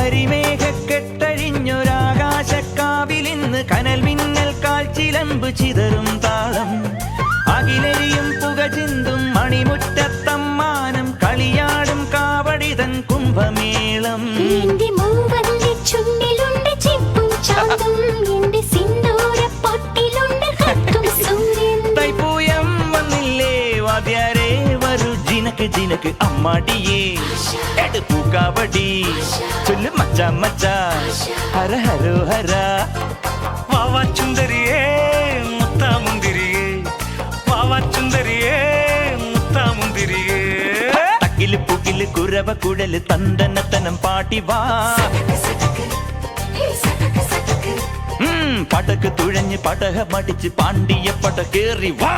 കരിമേഘക്കെട്ടഴിഞ്ഞൊരാകാശക്കാവിലിന്ന് കനൽ മിന്നൽ കാൽച്ചിലമ്പ് ചിതറും താളം അകിലരിയും പുക ചിന്തും മണിമുറ്റത്തമ്മാനം കളിയാടും കാവടിതൻ കുംഭമേളം തൈപ്പൂയം വന്നില്ലേ വാദ്യാരേ വരൂ ജിനക്ക് ജിനക്ക് അമ്മാടിയേ എടുപ്പൂ കാവടി ചൊല്ലു മച്ചാ മച്ചാ ഹര ഹരോ ഹര വാവാ ചുന്ദരിയേ മുത്താമുന്തിരിയേ വാവാ ചുന്ദരിയേ മുത്താമുന്തിരിയേ തക്കില് പുകില് കുരവ കുഴല് തന്തനത്തനം പാട്ടി വാ പടക്ക് തുഴഞ്ഞ് പടക മടിച്ച് പാണ്ടിയ പട കേറി വാ